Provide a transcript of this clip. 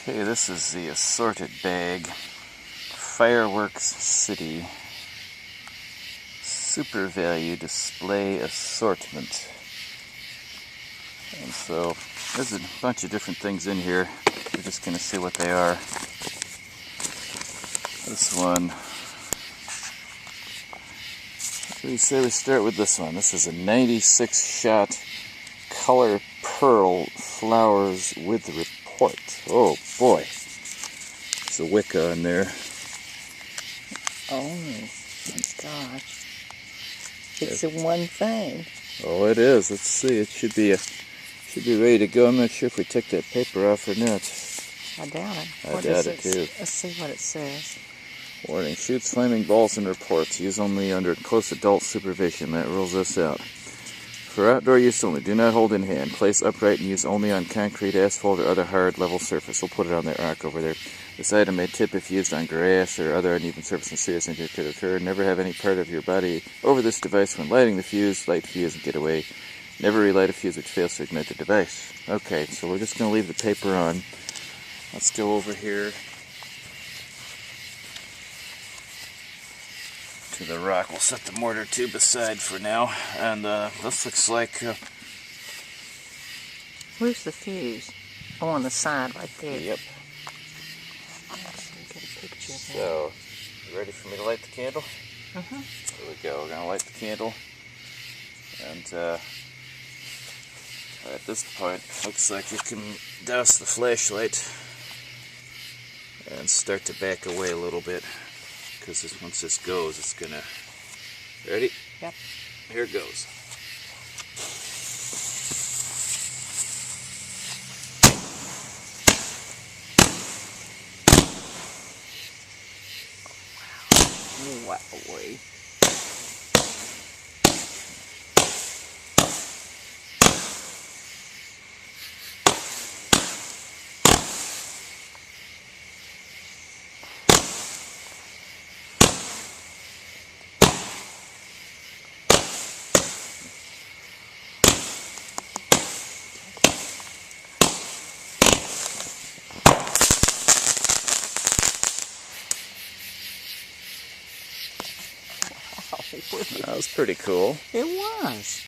Okay, this is the assorted bag. Fireworks City Super Value Display Assortment. And so there's a bunch of different things in here. We're just going to see what they are. This one, what do we say we start with this one? This is a 96 shot color pearl flowers with report. Oh boy, there's a Wicca in there. Oh my gosh. It's the one thing. Oh, it is. Let's see. It should be ready to go. I'm not sure if we took that paper off or not. I doubt it. I doubt it too. Let's see what it says. Warning: shoots flaming balls and reports. Use only under close adult supervision. That rules us out. For outdoor use only. Do not hold in hand. Place upright and use only on concrete, asphalt, or other hard level surface. We'll put it on that rock over there. This item may tip if used on grass or other uneven surface, and serious injury could occur. Never have any part of your body over this device when lighting the fuse. Light fuse and get away. Never relight a fuse which fails to ignite the device. Okay, so we're just going to leave the paper on. Let's go over here to the rock. We'll set the mortar tube aside for now. And this looks like... Where's the fuse? Oh, on the side right there. Yep. Get a picture of that. So, you ready for me to light the candle? Mm-hmm. Here we go. We're going to light the candle. And at this point, looks like you can douse the flashlight and start to back away a little bit. Because once this goes, it's going to... Ready? Yep. Here it goes. Wow. Boy. That was pretty cool. It was.